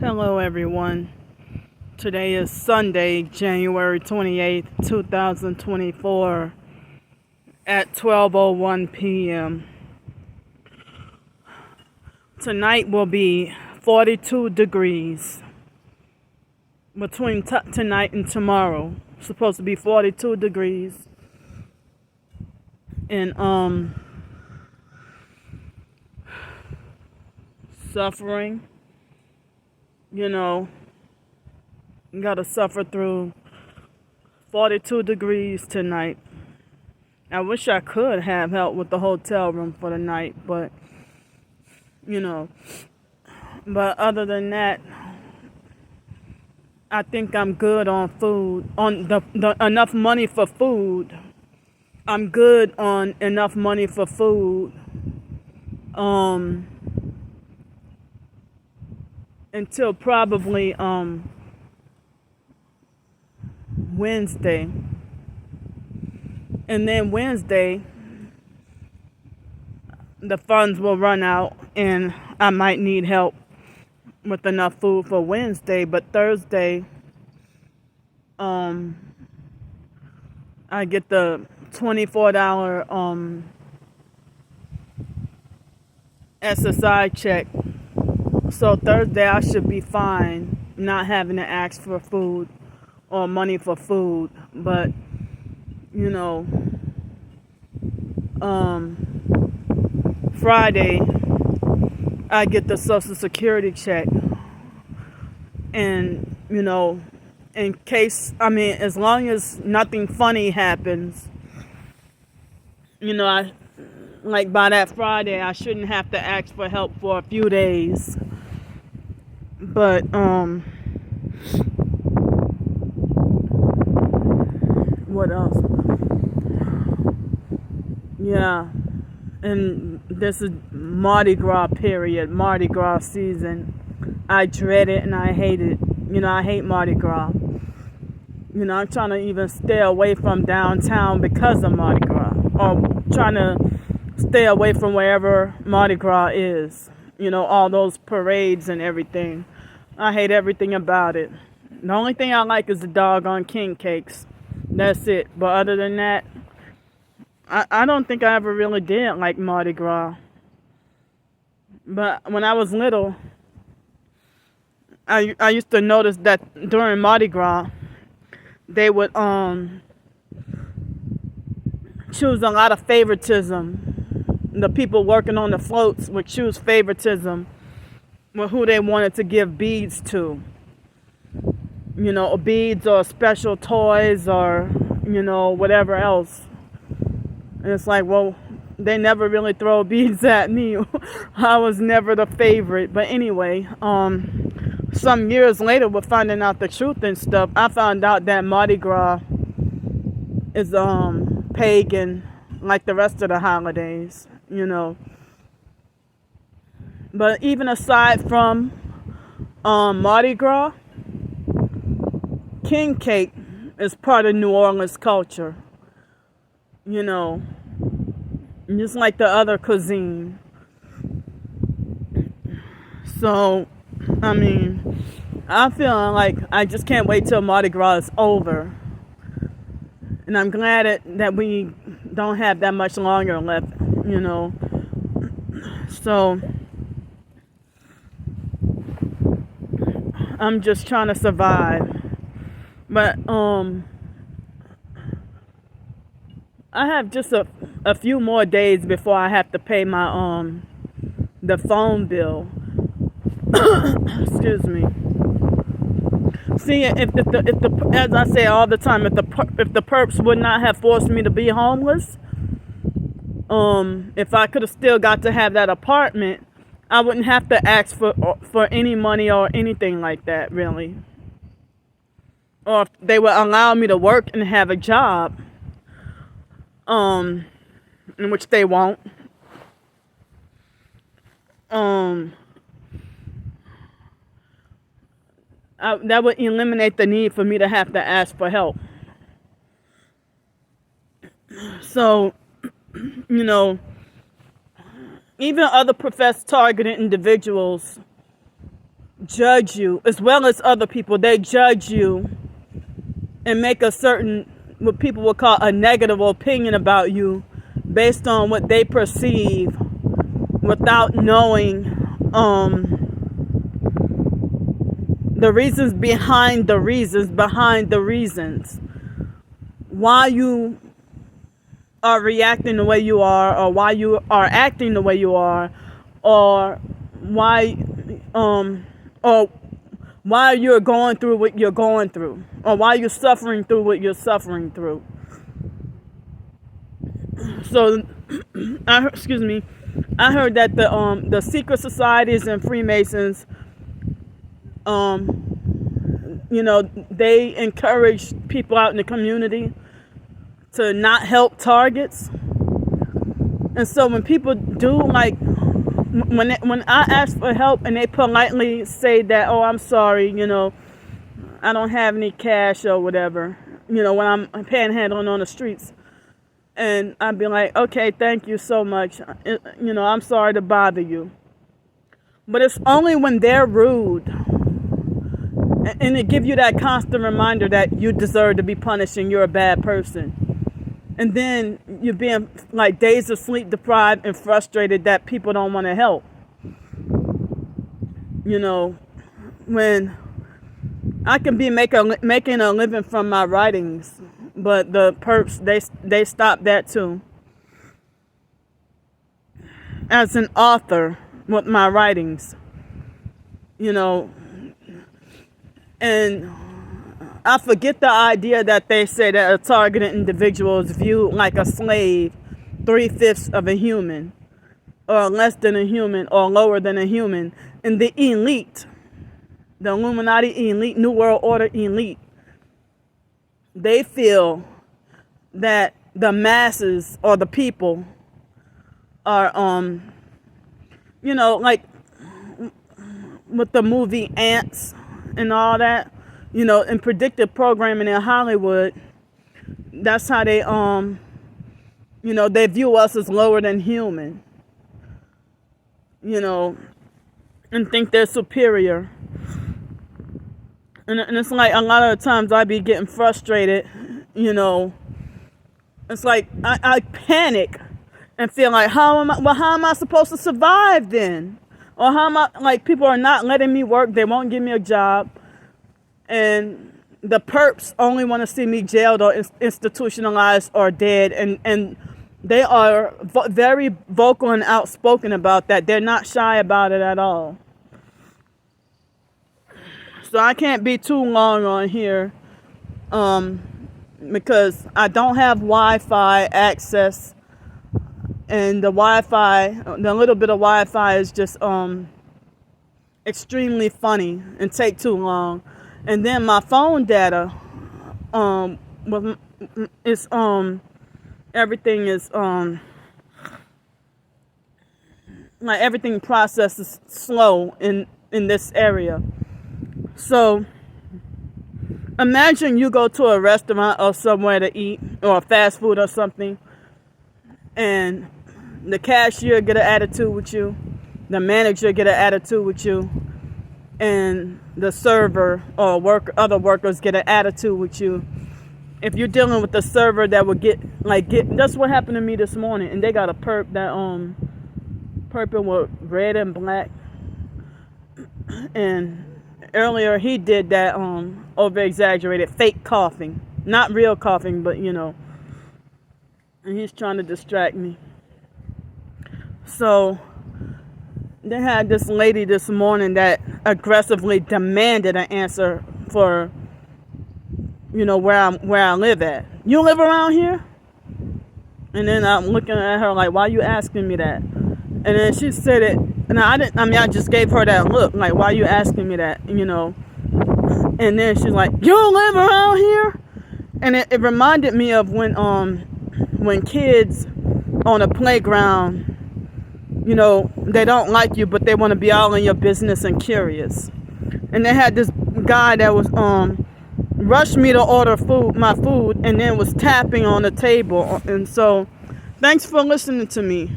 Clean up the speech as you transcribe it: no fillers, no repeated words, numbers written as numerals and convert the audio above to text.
Hello everyone. Today is Sunday, January 28th, 2024 at 12:01 p.m. Tonight will be 42 degrees. Between tonight and tomorrow, it's supposed to be 42 degrees. And suffering, you gotta suffer through 42 degrees tonight. I wish I could have help with the hotel room for the night, but but other than that, I think I'm good on food, on the enough money for food. I'm good on enough money for food. Until probably Wednesday. And then Wednesday the funds will run out and I might need help with enough food for Wednesday, but Thursday I get the $24 SSI check. So Thursday I should be fine not having to ask for food or money for food. But Friday I get the Social Security check. And in case, as long as nothing funny happens, I like by that Friday I shouldn't have to ask for help for a few days. But what else? Yeah, and this is Mardi Gras period, Mardi Gras season. I dread it and I hate it. I hate Mardi Gras. I'm trying to even stay away from downtown because of Mardi Gras, or trying to stay away from wherever Mardi Gras is. All those parades and everything. I hate everything about it. The only thing I like is the doggone king cakes. That's it. But other than that, I don't think I ever really did like Mardi Gras. But when I was little, I used to notice that during Mardi Gras, they would choose a lot of favoritism. The people working on the floats would choose favoritism with who they wanted to give beads to. Beads or special toys or, whatever else. And it's like, well, they never really throw beads at me. I was never the favorite. But anyway, some years later, with finding out the truth and stuff, I found out that Mardi Gras is pagan, like the rest of the holidays. But even aside from Mardi Gras, king cake is part of New Orleans culture. Just like the other cuisine. So, I'm feeling like I just can't wait till Mardi Gras is over. And I'm glad that we don't have that much longer left, So, I'm just trying to survive. But, I have just a few more days before I have to pay my, the phone bill. Excuse me. See, if the as I say all the time, if the perps would not have forced me to be homeless, if I could have still got to have that apartment, I wouldn't have to ask for any money or anything like that, really. Or if they would allow me to work and have a job, in which they won't. That would eliminate the need for me to have to ask for help. So, even other professed targeted individuals judge you, as well as other people. They judge you and make a certain, what people would call a negative opinion about you based on what they perceive without knowing the reasons behind the reasons why you are reacting the way you are, or why you are acting the way you are, or why you're going through what you're going through, or why you're suffering through what you're suffering through. So, I heard that the secret societies and Freemasons, they encourage people out in the community to not help targets. And so when people do, like, when I ask for help and they politely say that, oh, I'm sorry, I don't have any cash or whatever, when I'm panhandling on the streets, and I'd be like, okay, thank you so much, I'm sorry to bother you. But it's only when they're rude and they give you that constant reminder that you deserve to be punished and you're a bad person. And then you're being like days of sleep deprived and frustrated that people don't want to help. When I can be making a living from my writings, but the perps, they stop that too. As an author with my writings, and I forget the idea that they say that a targeted individual is viewed like a slave, 3/5 of a human, or less than a human, or lower than a human. And the elite, the Illuminati elite, New World Order elite, they feel that the masses or the people are, like with the movie Ants and all that, in predictive programming in Hollywood, that's how they, they view us as lower than human, and think they're superior. And it's like a lot of the times I be getting frustrated, it's like I panic and feel like, how am I supposed to survive then? Or how am I, like, people are not letting me work, they won't give me a job. And the perps only want to see me jailed or institutionalized or dead. And they are very vocal and outspoken about that. They're not shy about it at all. So I can't be too long on here because I don't have Wi-Fi access. And the little bit of Wi-Fi is just extremely funny and take too long. And then my phone data, is everything is like everything processes slow in this area. So imagine you go to a restaurant or somewhere to eat, or fast food or something, and the cashier get an attitude with you, the manager get an attitude with you, and the server or other workers get an attitude with you. If you're dealing with the server that would get that's what happened to me this morning, and they got a perp that purple with red and black, and earlier he did that over exaggerated fake coughing, not real coughing, but and he's trying to distract me. So they had this lady this morning that aggressively demanded an answer for, where I live at. You live around here? And then I'm looking at her like, why are you asking me that? And then she said it, and I just gave her that look, like, why are you asking me that, And then she's like, you don't live around here? And it reminded me of when kids on a playground, they don't like you, but they want to be all in your business and curious. And they had this guy that was rushed me to order my food, and then was tapping on the table. And so, thanks for listening to me.